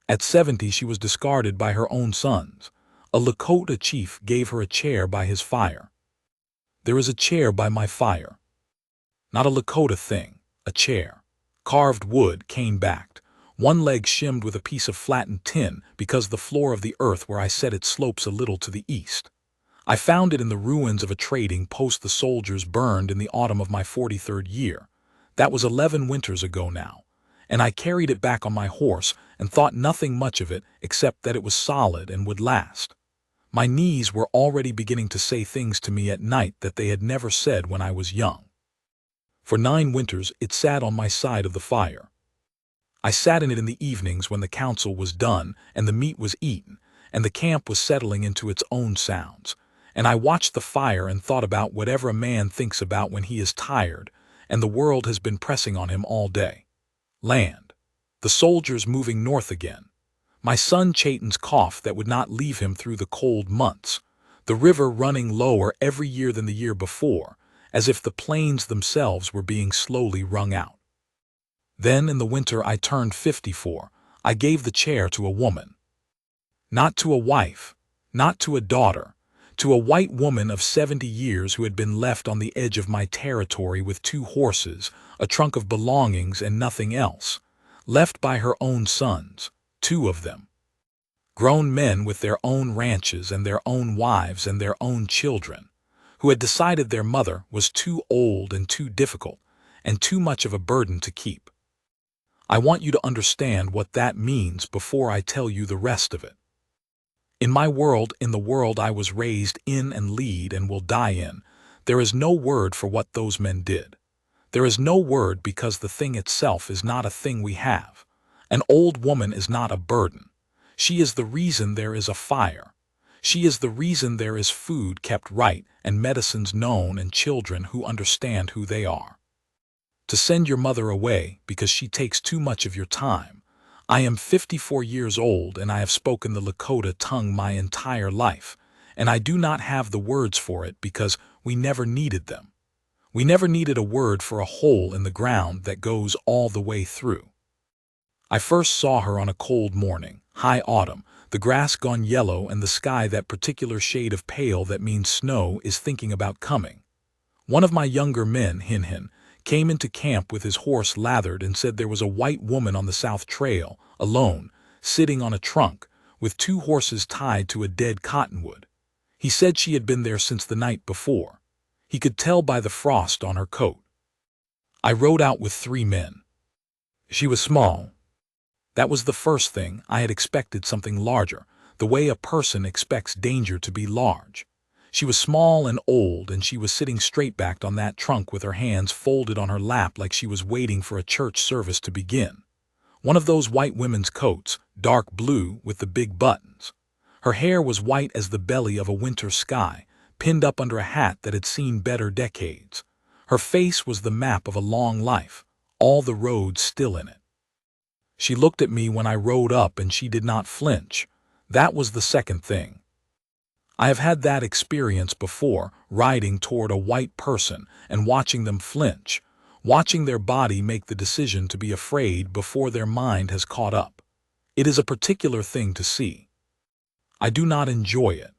At 70, she was discarded by her own sons. A Lakota chief gave her a chair by his fire. There is a chair by my fire. Not a Lakota thing, a chair. Carved wood, cane-backed. One leg shimmed with a piece of flattened tin because the floor of the earth where I set it slopes a little to the east. I found it in the ruins of a trading post the soldiers burned in the autumn of my 43rd year. That was 11 winters ago now, and I carried it back on my horse and thought nothing much of it except that it was solid and would last. My knees were already beginning to say things to me at night that they had never said when I was young. For 9 winters it sat on my side of the fire. I sat in it in the evenings when the council was done and the meat was eaten and the camp was settling into its own sounds, and I watched the fire and thought about whatever a man thinks about when he is tired and the world has been pressing on him all day. Land. The soldiers moving north again. My son Chayton's cough that would not leave him through the cold months. The river running lower every year than the year before, as if the plains themselves were being slowly wrung out. Then in the winter I turned 54, I gave the chair to a woman. Not to a wife, not to a daughter, to a white woman of 70 years who had been left on the edge of my territory with 2 horses, a trunk of belongings and nothing else, left by her own sons, 2 of them. Grown men with their own ranches and their own wives and their own children, who had decided their mother was too old and too difficult and too much of a burden to keep. I want you to understand what that means before I tell you the rest of it. In my world, in the world I was raised in and lead and will die in, there is no word for what those men did. There is no word because the thing itself is not a thing we have. An old woman is not a burden. She is the reason there is a fire. She is the reason there is food kept right and medicines known and children who understand who they are. To send your mother away because she takes too much of your time. I am 54 years old and I have spoken the Lakota tongue my entire life, and I do not have the words for it because we never needed them. We never needed a word for a hole in the ground that goes all the way through. I first saw her on a cold morning, high autumn, the grass gone yellow and the sky that particular shade of pale that means snow is thinking about coming. One of my younger men, Hin, came into camp with his horse lathered and said there was a white woman on the south trail, alone, sitting on a trunk, with 2 horses tied to a dead cottonwood. He said she had been there since the night before. He could tell by the frost on her coat. I rode out with 3 men. She was small. That was the first thing. I had expected something larger, the way a person expects danger to be large. She was small and old, and she was sitting straight-backed on that trunk with her hands folded on her lap like she was waiting for a church service to begin. One of those white women's coats, dark blue with the big buttons. Her hair was white as the belly of a winter sky, pinned up under a hat that had seen better decades. Her face was the map of a long life, all the roads still in it. She looked at me when I rode up and she did not flinch. That was the second thing. I have had that experience before, riding toward a white person and watching them flinch, watching their body make the decision to be afraid before their mind has caught up. It is a particular thing to see. I do not enjoy it,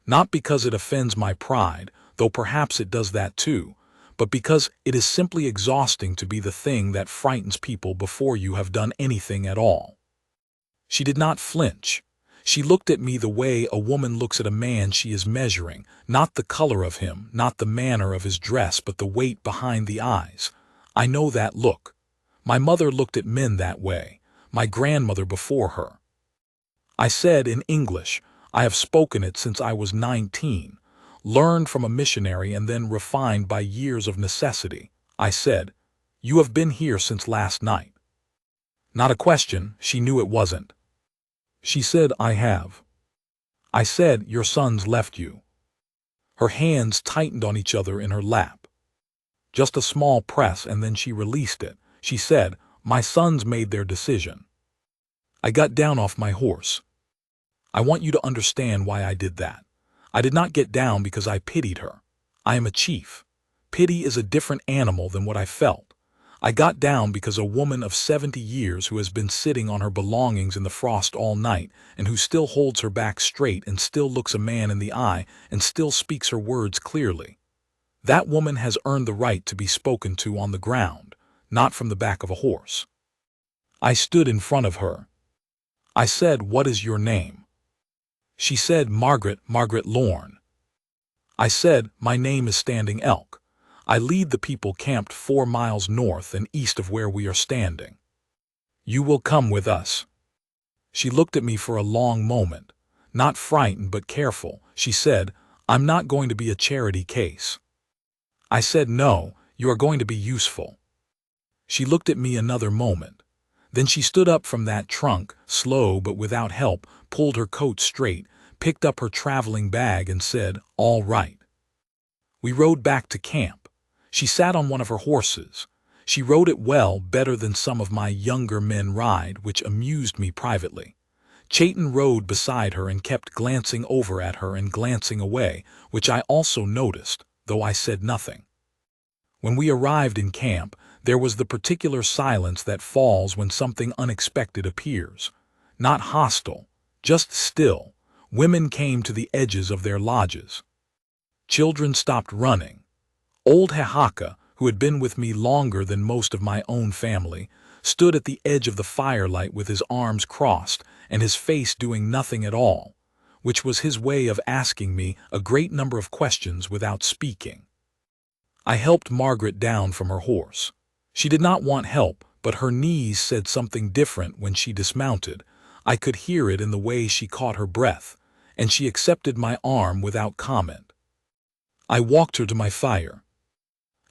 not because it offends my pride, though perhaps it does that too, but because it is simply exhausting to be the thing that frightens people before you have done anything at all. She did not flinch. She looked at me the way a woman looks at a man she is measuring, not the color of him, not the manner of his dress, but the weight behind the eyes. I know that look. My mother looked at men that way, my grandmother before her. I said in English, I have spoken it since I was 19, learned from a missionary and then refined by years of necessity. I said, "You have been here since last night." Not a question, she knew it wasn't. She said, "I have." I said, "Your sons left you." Her hands tightened on each other in her lap. Just a small press and then she released it. She said, "My sons made their decision." I got down off my horse. I want you to understand why I did that. I did not get down because I pitied her. I am a chief. Pity is a different animal than what I felt. I got down because a woman of 70 years who has been sitting on her belongings in the frost all night and who still holds her back straight and still looks a man in the eye and still speaks her words clearly. That woman has earned the right to be spoken to on the ground, not from the back of a horse. I stood in front of her. I said, "What is your name?" She said, "Margaret Lorne." I said, "My name is Standing Elk. I lead the people camped 4 miles north and east of where we are standing. You will come with us." She looked at me for a long moment, not frightened but careful. She said, "I'm not going to be a charity case." I said, "No, you are going to be useful." She looked at me another moment. Then she stood up from that trunk, slow but without help, pulled her coat straight, picked up her traveling bag and said, "All right." We rode back to camp. She sat on one of her horses. She rode it well, better than some of my younger men ride, which amused me privately. Chayton rode beside her and kept glancing over at her and glancing away, which I also noticed, though I said nothing. When we arrived in camp, there was the particular silence that falls when something unexpected appears. Not hostile, just still. Women came to the edges of their lodges. Children stopped running. Old Hehaka, who had been with me longer than most of my own family, stood at the edge of the firelight with his arms crossed and his face doing nothing at all, which was his way of asking me a great number of questions without speaking. I helped Margaret down from her horse. She did not want help, but her knees said something different when she dismounted. I could hear it in the way she caught her breath, and she accepted my arm without comment. I walked her to my fire,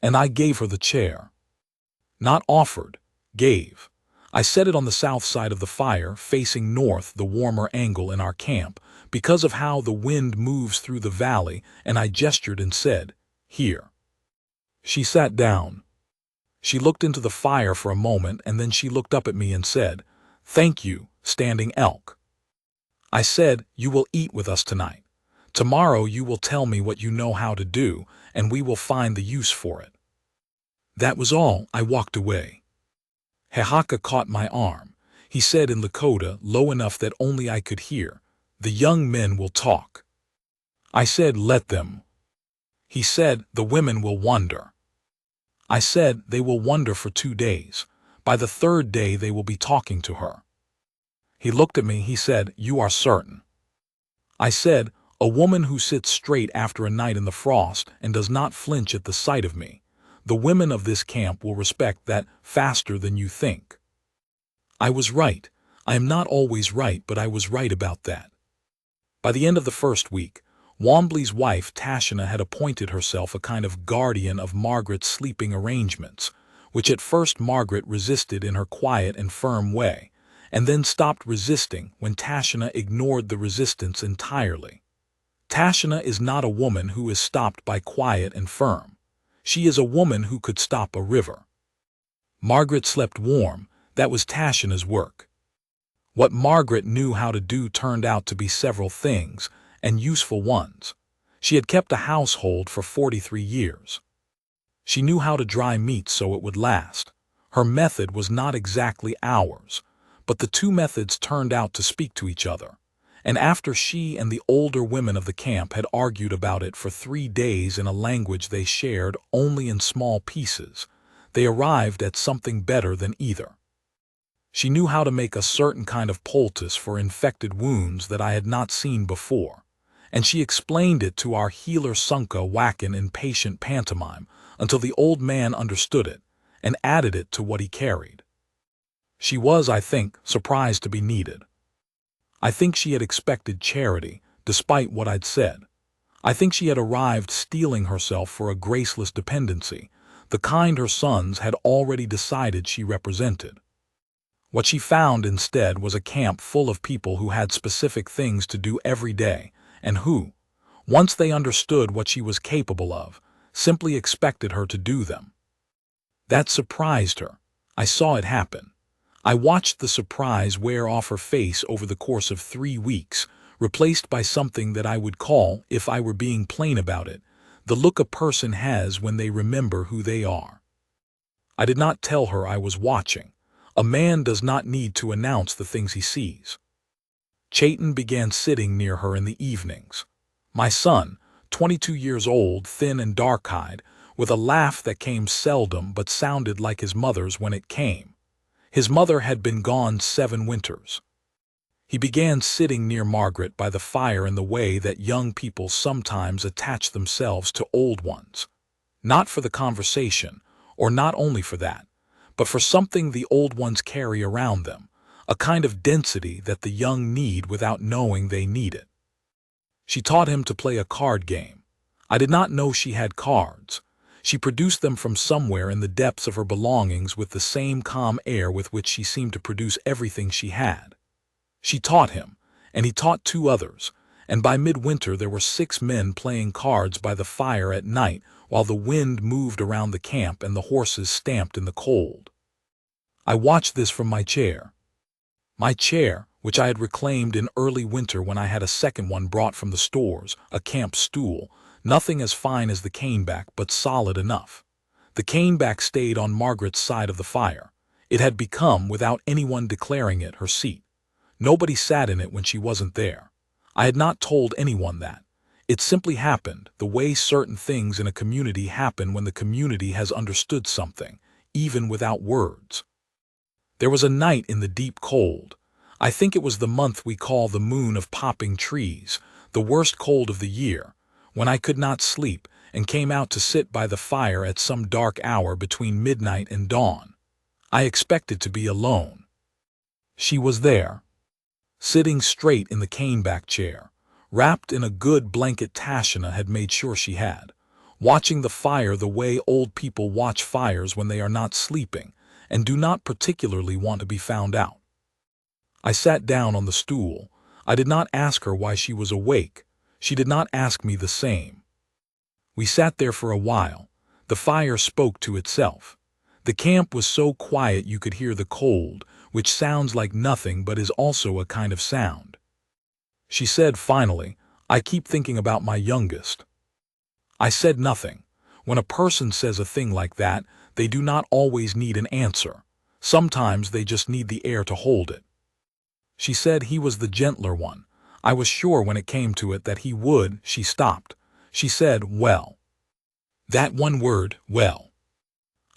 and I gave her the chair. Not offered, gave. I set it on the south side of the fire, facing north, the warmer angle in our camp, because of how the wind moves through the valley, and I gestured and said, "Here." She sat down. She looked into the fire for a moment, and then she looked up at me and said, "Thank you, Standing Elk." I said, "You will eat with us tonight. Tomorrow you will tell me what you know how to do, and we will find the use for it." That was all. I walked away. Hehaka caught my arm. He said in Lakota, low enough that only I could hear, "The young men will talk." I said, "Let them." He said, "The women will wonder." I said, "They will wonder for 2 days. By the 3rd day they will be talking to her." He looked at me. He said, "You are certain?" I said, "A woman who sits straight after a night in the frost and does not flinch at the sight of me. The women of this camp will respect that faster than you think." I was right. I am not always right, but I was right about that. By the end of the first week, Wombley's wife Tashina had appointed herself a kind of guardian of Margaret's sleeping arrangements, which at first Margaret resisted in her quiet and firm way, and then stopped resisting when Tashina ignored the resistance entirely. Tashina is not a woman who is stopped by quiet and firm. She is a woman who could stop a river. Margaret slept warm. That was Tashina's work. What Margaret knew how to do turned out to be several things, and useful ones. She had kept a household for 43 years. She knew how to dry meat so it would last. Her method was not exactly ours, but the two methods turned out to speak to each other. And after she and the older women of the camp had argued about it for 3 days in a language they shared only in small pieces, they arrived at something better than either. She knew how to make a certain kind of poultice for infected wounds that I had not seen before, and she explained it to our healer Sunka Wacken in patient pantomime until the old man understood it and added it to what he carried. She was, I think, surprised to be needed. I think she had expected charity, despite what I'd said. I think she had arrived steeling herself for a graceless dependency, the kind her sons had already decided she represented. What she found instead was a camp full of people who had specific things to do every day, and who, once they understood what she was capable of, simply expected her to do them. That surprised her. I saw it happen. I watched the surprise wear off her face over the course of 3 weeks, replaced by something that I would call, if I were being plain about it, the look a person has when they remember who they are. I did not tell her I was watching. A man does not need to announce the things he sees. Chayton began sitting near her in the evenings. My son, 22 years old, thin and dark-eyed, with a laugh that came seldom but sounded like his mother's when it came. His mother had been gone 7 winters. He began sitting near Margaret by the fire in the way that young people sometimes attach themselves to old ones. Not for the conversation, or not only for that, but for something the old ones carry around them, a kind of density that the young need without knowing they need it. She taught him to play a card game. I did not know she had cards. She produced them from somewhere in the depths of her belongings with the same calm air with which she seemed to produce everything she had. She taught him, and he taught 2 others, and by midwinter there were 6 men playing cards by the fire at night while the wind moved around the camp and the horses stamped in the cold. I watched this from my chair. My chair, which I had reclaimed in early winter when I had a second one brought from the stores, a camp stool, nothing as fine as the caneback but solid enough. The caneback stayed on Margaret's side of the fire. It had become, without anyone declaring it, her seat. Nobody sat in it when she wasn't there. I had not told anyone that. It simply happened, the way certain things in a community happen when the community has understood something, even without words. There was a night in the deep cold. I think it was the month we call the moon of popping trees, the worst cold of the year, when I could not sleep and came out to sit by the fire at some dark hour between midnight and dawn. I expected to be alone. She was there, sitting straight in the caneback chair, wrapped in a good blanket Tashina had made sure she had, watching the fire the way old people watch fires when they are not sleeping and do not particularly want to be found out. I sat down on the stool. I did not ask her why she was awake. She did not ask me the same. We sat there for a while. The fire spoke to itself. The camp was so quiet you could hear the cold, which sounds like nothing but is also a kind of sound. She said finally, "I keep thinking about my youngest." I said nothing. When a person says a thing like that, they do not always need an answer. Sometimes they just need the air to hold it. She said he was the gentler one. I was sure when it came to it that he would. She stopped. She said, "Well." That one word, "well."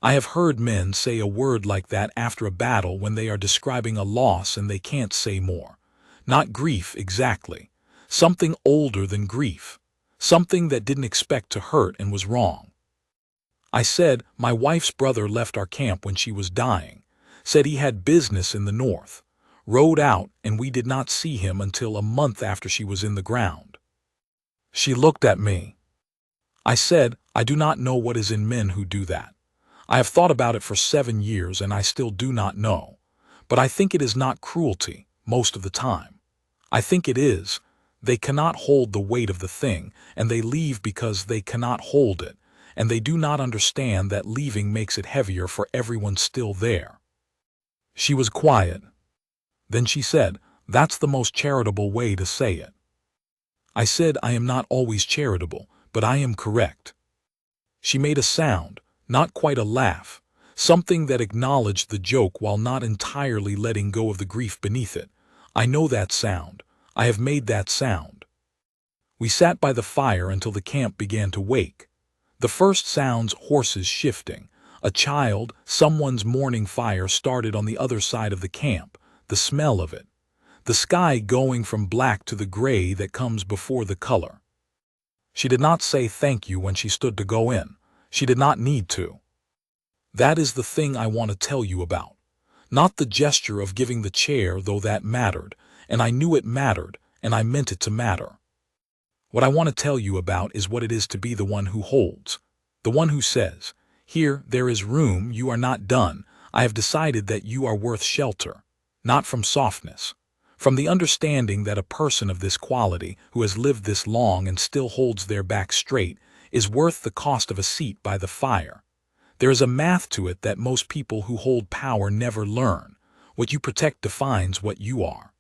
I have heard men say a word like that after a battle when they are describing a loss and they can't say more. Not grief exactly. Something older than grief. Something that didn't expect to hurt and was wrong. I said, "My wife's brother left our camp when she was dying. Said he had business in the north. Rode out and we did not see him until a month after she was in the ground." She looked at me. I said, "I do not know what is in men who do that. I have thought about it for 7 years and I still do not know. But I think it is not cruelty, most of the time. I think it is. They cannot hold the weight of the thing, and they leave because they cannot hold it, and they do not understand that leaving makes it heavier for everyone still there." She was quiet. Then she said, "That's the most charitable way to say it." I said, "I am not always charitable, but I am correct." She made a sound, not quite a laugh, something that acknowledged the joke while not entirely letting go of the grief beneath it. I know that sound. I have made that sound. We sat by the fire until the camp began to wake. The first sounds, horses shifting, a child, someone's morning fire started on the other side of the camp, the smell of it. The sky going from black to the gray that comes before the color. She did not say thank you when she stood to go in. She did not need to. That is the thing I want to tell you about. Not the gesture of giving the chair, though that mattered, and I knew it mattered, and I meant it to matter. What I want to tell you about is what it is to be the one who holds, the one who says, "Here, there is room, you are not done, I have decided that you are worth shelter," not from softness. From the understanding that a person of this quality, who has lived this long and still holds their back straight, is worth the cost of a seat by the fire. There is a math to it that most people who hold power never learn. What you protect defines what you are.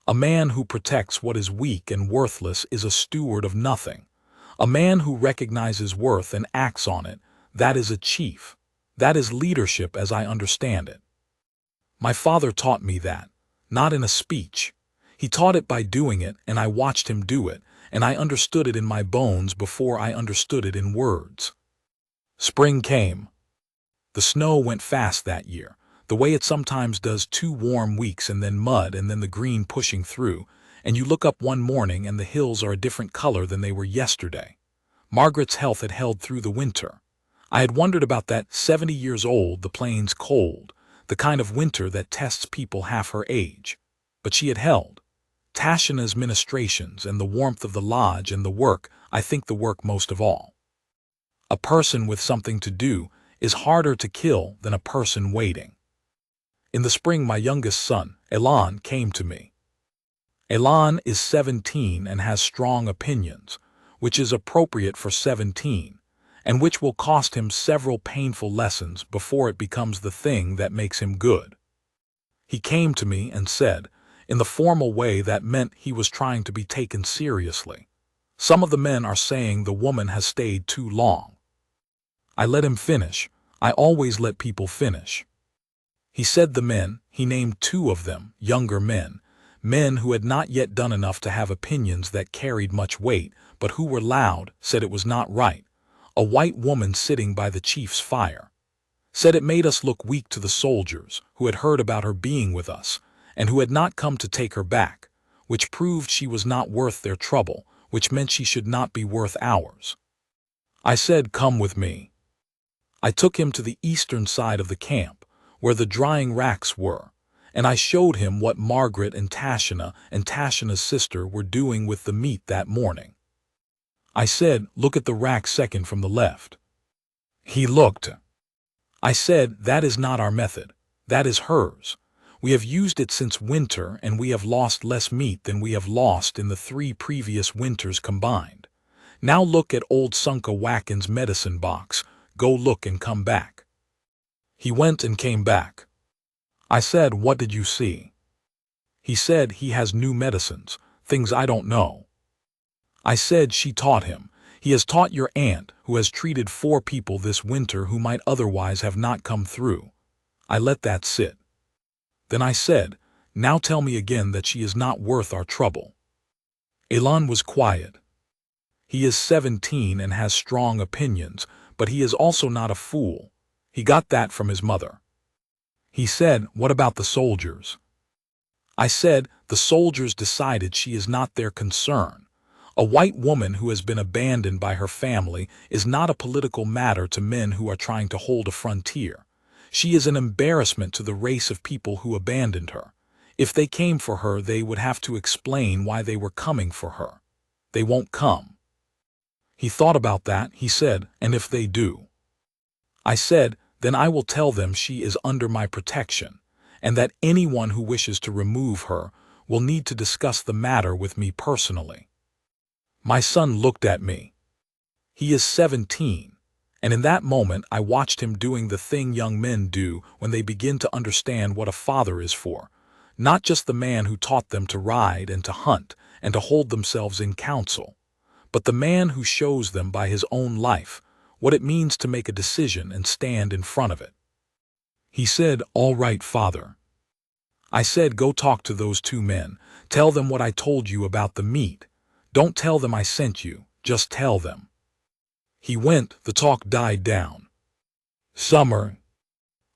A man who protects what is weak and worthless is a steward of nothing. A man who recognizes worth and acts on it, that is a chief. That is leadership as I understand it. My father taught me that, not in a speech. He taught it by doing it, and I watched him do it, and I understood it in my bones before I understood it in words. Spring came. The snow went fast that year, the way it sometimes does 2 warm weeks and then mud and then the green pushing through, and you look up one morning and the hills are a different color than they were yesterday. Margaret's health had held through the winter. I had wondered about that, 70 years old, the plains cold, the kind of winter that tests people half her age. But she had held. Tashina's ministrations and the warmth of the lodge and the work, I think the work most of all. A person with something to do is harder to kill than a person waiting. In the spring, my youngest son, Elan, came to me. Elan is 17 and has strong opinions, which is appropriate for 17, and which will cost him several painful lessons before it becomes the thing that makes him good. He came to me and said, in the formal way that meant he was trying to be taken seriously, "Some of the men are saying the woman has stayed too long." I let him finish. I always let people finish. He said the men, he named 2 of them, younger men, men who had not yet done enough to have opinions that carried much weight, but who were loud, said it was not right. A white woman sitting by the chief's fire. Said it made us look weak to the soldiers, who had heard about her being with us, and who had not come to take her back, which proved she was not worth their trouble, which meant she should not be worth ours. I said, "Come with me." I took him to the eastern side of the camp, where the drying racks were, and I showed him what Margaret and Tashina's sister were doing with the meat that morning. I said, "Look at the rack second from the left." He looked. I said, "That is not our method. That is hers. We have used it since winter, and we have lost less meat than we have lost in the 3 previous winters combined. Now look at old Sunka Wacken's medicine box. Go look and come back." He went and came back. I said, "What did you see?" He said he has new medicines, things I don't know. I said, "She taught him. He has taught your aunt, who has treated 4 people this winter who might otherwise have not come through." I let that sit. Then I said, "Now tell me again that she is not worth our trouble." Elan was quiet. He is 17 and has strong opinions, but he is also not a fool. He got that from his mother. He said, "What about the soldiers?" I said, "The soldiers decided she is not their concern. A white woman who has been abandoned by her family is not a political matter to men who are trying to hold a frontier. She is an embarrassment to the race of people who abandoned her. If they came for her, they would have to explain why they were coming for her. They won't come." He thought about that. He said, "And if they do?" I said, "Then I will tell them she is under my protection, and that anyone who wishes to remove her will need to discuss the matter with me personally." My son looked at me. He is 17, and in that moment I watched him doing the thing young men do when they begin to understand what a father is for, not just the man who taught them to ride and to hunt and to hold themselves in counsel, but the man who shows them by his own life what it means to make a decision and stand in front of it. He said, "All right, father." I said, "Go talk to those 2 men. Tell them what I told you about the meat. Don't tell them I sent you, just tell them." He went. The talk died down. Summer.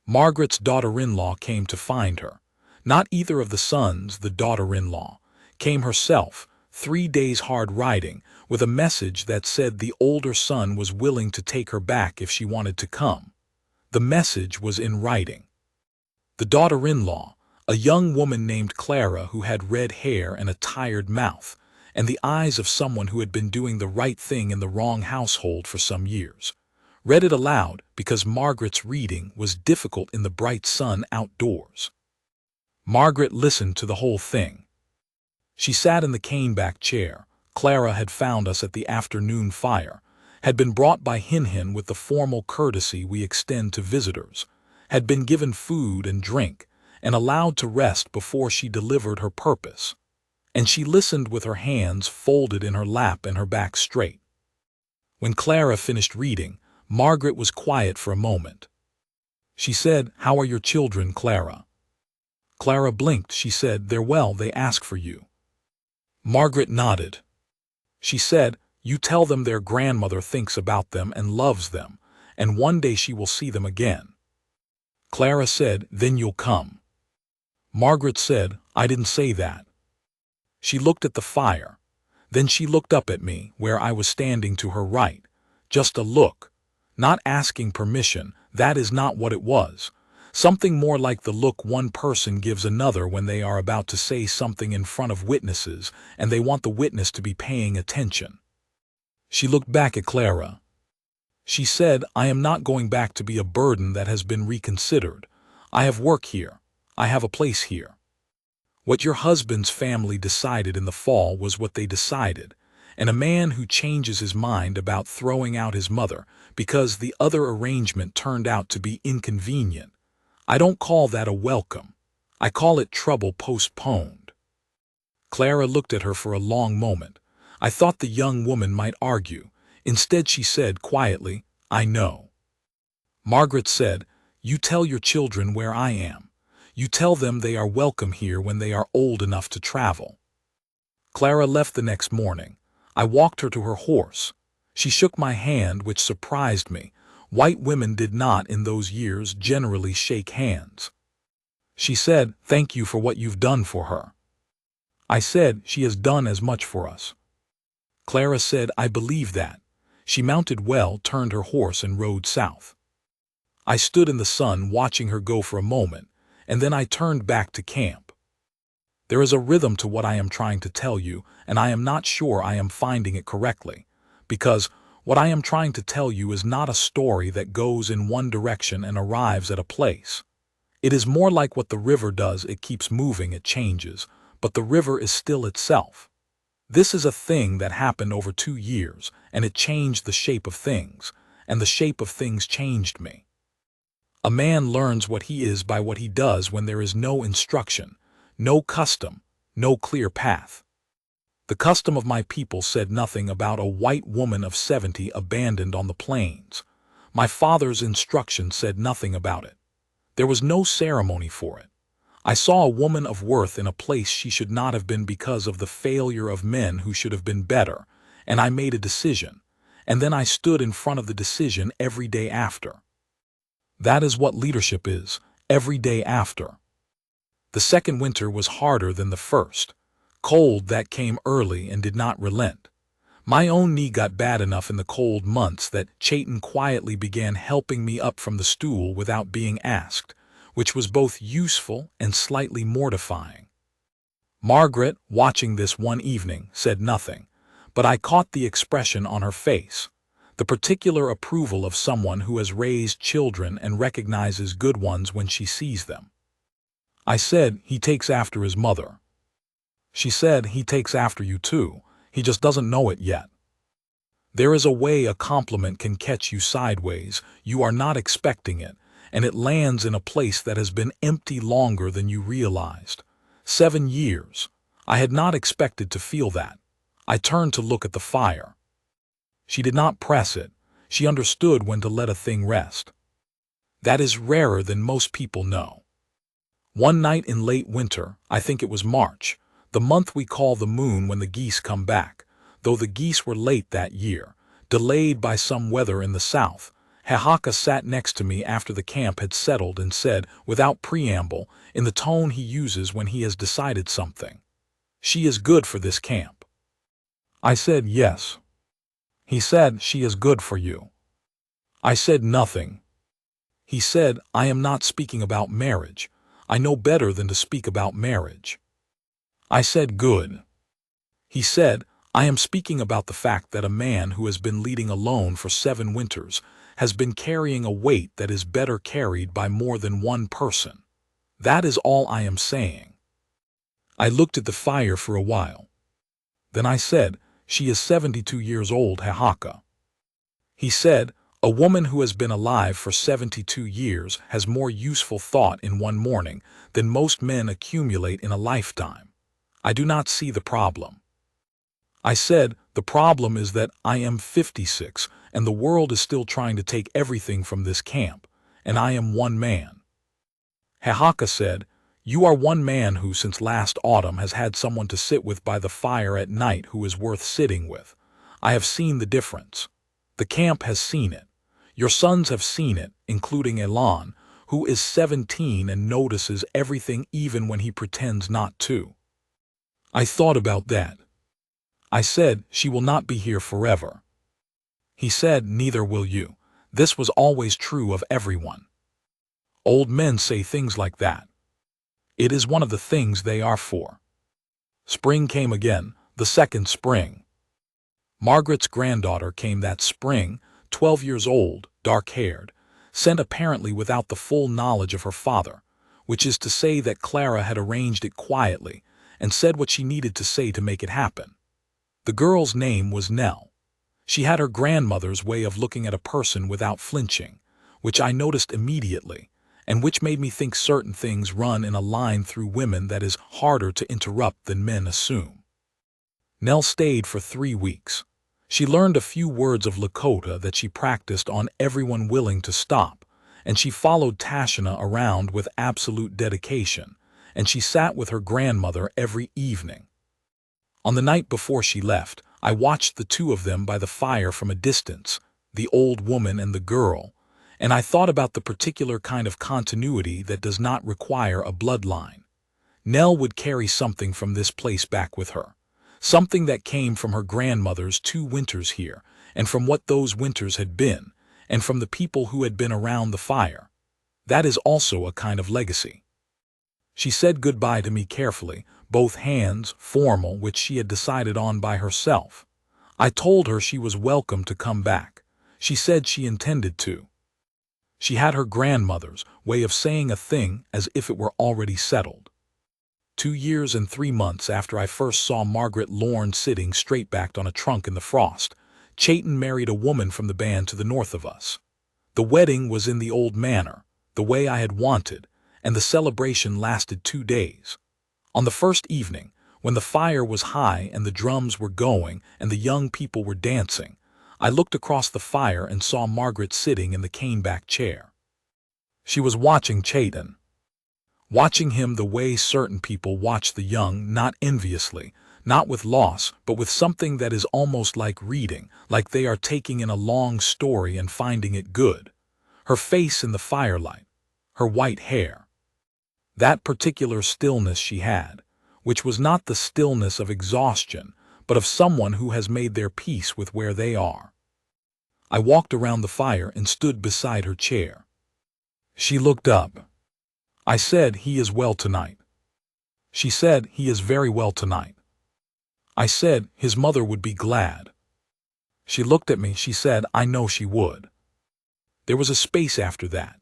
Margaret's daughter-in-law came to find her. Not either of the sons, the daughter-in-law, came herself, 3 days hard riding, with a message that said the older son was willing to take her back if she wanted to come. The message was in writing. The daughter-in-law, a young woman named Clara who had red hair and a tired mouth, and the eyes of someone who had been doing the right thing in the wrong household for some years, read it aloud because Margaret's reading was difficult in the bright sun outdoors. Margaret listened to the whole thing. She sat in the cane-back chair. Clara had found us at the afternoon fire, had been brought by Hin with the formal courtesy we extend to visitors, had been given food and drink, and allowed to rest before she delivered her purpose. And she listened with her hands folded in her lap and her back straight. When Clara finished reading, Margaret was quiet for a moment. She said, "How are your children, Clara?" Clara blinked. She said, "They're well, they ask for you." Margaret nodded. She said, "You tell them their grandmother thinks about them and loves them, and one day she will see them again." Clara said, "Then you'll come." Margaret said, "I didn't say that." She looked at the fire. Then she looked up at me, where I was standing to her right. Just a look. Not asking permission, that is not what it was. Something more like the look one person gives another when they are about to say something in front of witnesses and they want the witness to be paying attention. She looked back at Clara. She said, "I am not going back to be a burden that has been reconsidered. I have work here. I have a place here. What your husband's family decided in the fall was what they decided, and a man who changes his mind about throwing out his mother because the other arrangement turned out to be inconvenient, I don't call that a welcome. I call it trouble postponed." Clara looked at her for a long moment. I thought the young woman might argue. Instead she said quietly, "I know." Margaret said, "You tell your children where I am. You tell them they are welcome here when they are old enough to travel." Clara left the next morning. I walked her to her horse. She shook my hand, which surprised me. White women did not in those years generally shake hands. She said, "Thank you for what you've done for her." I said, "She has done as much for us." Clara said, "I believe that." She mounted well, turned her horse, and rode south. I stood in the sun watching her go for a moment, and then I turned back to camp. There is a rhythm to what I am trying to tell you, and I am not sure I am finding it correctly, because what I am trying to tell you is not a story that goes in one direction and arrives at a place. It is more like what the river does. It keeps moving, it changes, but the river is still itself. This is a thing that happened over 2 years, and it changed the shape of things, and the shape of things changed me. A man learns what he is by what he does when there is no instruction, no custom, no clear path. The custom of my people said nothing about a white woman of 70 abandoned on the plains. My father's instruction said nothing about it. There was no ceremony for it. I saw a woman of worth in a place she should not have been because of the failure of men who should have been better, and I made a decision, and then I stood in front of the decision every day after. That is what leadership is, every day after. The second winter was harder than the first. Cold that came early and did not relent. My own knee got bad enough in the cold months that Chayton quietly began helping me up from the stool without being asked, which was both useful and slightly mortifying. Margaret, watching this one evening, said nothing, but I caught the expression on her face. The particular approval of someone who has raised children and recognizes good ones when she sees them. I said, "He takes after his mother." She said, "He takes after you too. He just doesn't know it yet." There is a way a compliment can catch you sideways. You are not expecting it, and it lands in a place that has been empty longer than you realized. 7 years. I had not expected to feel that. I turned to look at the fire. She did not press it. She understood when to let a thing rest. That is rarer than most people know. One night in late winter, I think it was March, the month we call the moon when the geese come back, though the geese were late that year, delayed by some weather in the south, Hehaka sat next to me after the camp had settled and said, without preamble, in the tone he uses when he has decided something, "She is good for this camp." I said, "Yes." He said, "She is good for you." I said nothing. He said, "I am not speaking about marriage. I know better than to speak about marriage." I said, "Good." He said, "I am speaking about the fact that a man who has been leading alone for 7 winters has been carrying a weight that is better carried by more than one person. That is all I am saying." I looked at the fire for a while. Then I said, "She is 72 years old, Hehaka." He said, "A woman who has been alive for 72 years has more useful thought in one morning than most men accumulate in a lifetime. I do not see the problem." I said, "The problem is that I am 56 and the world is still trying to take everything from this camp, and I am one man. Hehaka said, "You are one man who since last autumn has had someone to sit with by the fire at night who is worth sitting with. I have seen the difference. The camp has seen it. Your sons have seen it, including Elan, who is 17 and notices everything even when he pretends not to." I thought about that. I said, "She will not be here forever." He said, "Neither will you. This was always true of everyone." Old men say things like that. It is one of the things they are for. Spring came again, the second spring. Margaret's granddaughter came that spring, 12 years old, dark-haired, sent apparently without the full knowledge of her father, which is to say that Clara had arranged it quietly and said what she needed to say to make it happen. The girl's name was Nell. She had her grandmother's way of looking at a person without flinching, which I noticed immediately, and which made me think certain things run in a line through women that is harder to interrupt than men assume. Nell stayed for 3 weeks. She learned a few words of Lakota that she practiced on everyone willing to stop, and she followed Tashina around with absolute dedication, and she sat with her grandmother every evening. On the night before she left, I watched the two of them by the fire from a distance, the old woman and the girl, and I thought about the particular kind of continuity that does not require a bloodline. Nell would carry something from this place back with her, something that came from her grandmother's 2 winters here, and from what those winters had been, and from the people who had been around the fire. That is also a kind of legacy. She said goodbye to me carefully, both hands, formal, which she had decided on by herself. I told her she was welcome to come back. She said she intended to. She had her grandmother's way of saying a thing as if it were already settled. 2 years and 3 months after I first saw Margaret Lorne sitting straight-backed on a trunk in the frost, Chayton married a woman from the band to the north of us. The wedding was in the old manor, the way I had wanted, and the celebration lasted 2 days. On the first evening, when the fire was high and the drums were going and the young people were dancing, I looked across the fire and saw Margaret sitting in the cane-back chair. She was watching Chayton. Watching him the way certain people watch the young, not enviously, not with loss, but with something that is almost like reading, like they are taking in a long story and finding it good. Her face in the firelight, her white hair. That particular stillness she had, which was not the stillness of exhaustion, but of someone who has made their peace with where they are. I walked around the fire and stood beside her chair. She looked up. I said, "He is well tonight." She said, "He is very well tonight." I said, "His mother would be glad." She looked at me, she said, "I know she would." There was a space after that.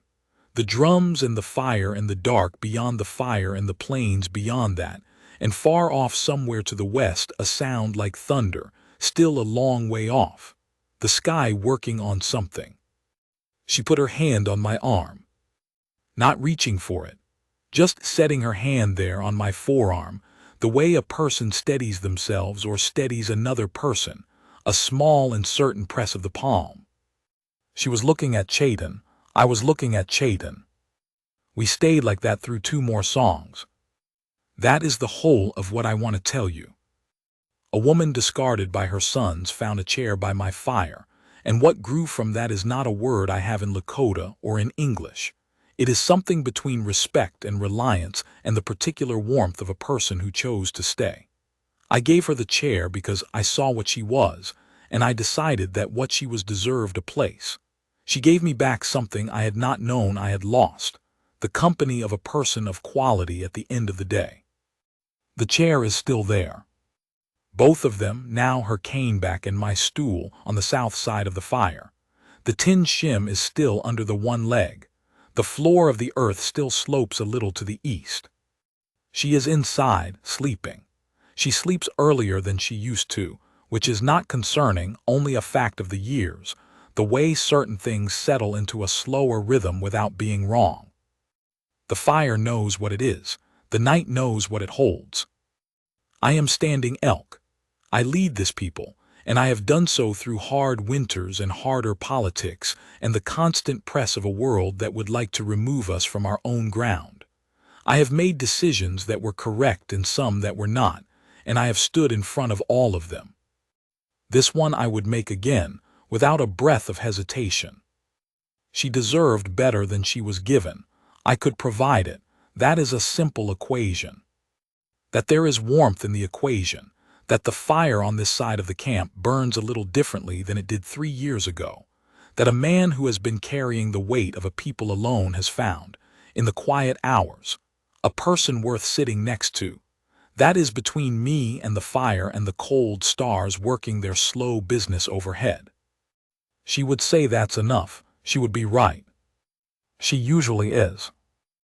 The drums and the fire and the dark beyond the fire and the plains beyond that, and far off somewhere to the west a sound like thunder, still a long way off. The sky working on something. She put her hand on my arm. Not reaching for it, just setting her hand there on my forearm, the way a person steadies themselves or steadies another person, a small and certain press of the palm. She was looking at Chayton, I was looking at Chayton. We stayed like that through 2 more songs. That is the whole of what I want to tell you. A woman discarded by her sons found a chair by my fire, and what grew from that is not a word I have in Lakota or in English. It is something between respect and reliance and the particular warmth of a person who chose to stay. I gave her the chair because I saw what she was, and I decided that what she was deserved a place. She gave me back something I had not known I had lost, the company of a person of quality at the end of the day. The chair is still there. Both of them, now her caneback and my stool, on the south side of the fire. The tin shim is still under the one leg. The floor of the earth still slopes a little to the east. She is inside, sleeping. She sleeps earlier than she used to, which is not concerning, only a fact of the years, the way certain things settle into a slower rhythm without being wrong. The fire knows what it is. The night knows what it holds. I am standing elk. I lead this people, and I have done so through hard winters and harder politics and the constant press of a world that would like to remove us from our own ground. I have made decisions that were correct and some that were not, and I have stood in front of all of them. This one I would make again, without a breath of hesitation. She deserved better than she was given. I could provide it. That is a simple equation. That there is warmth in the equation, that the fire on this side of the camp burns a little differently than it did 3 years ago, that a man who has been carrying the weight of a people alone has found, in the quiet hours, a person worth sitting next to. That is between me and the fire and the cold stars working their slow business overhead. She would say that's enough. She would be right. She usually is.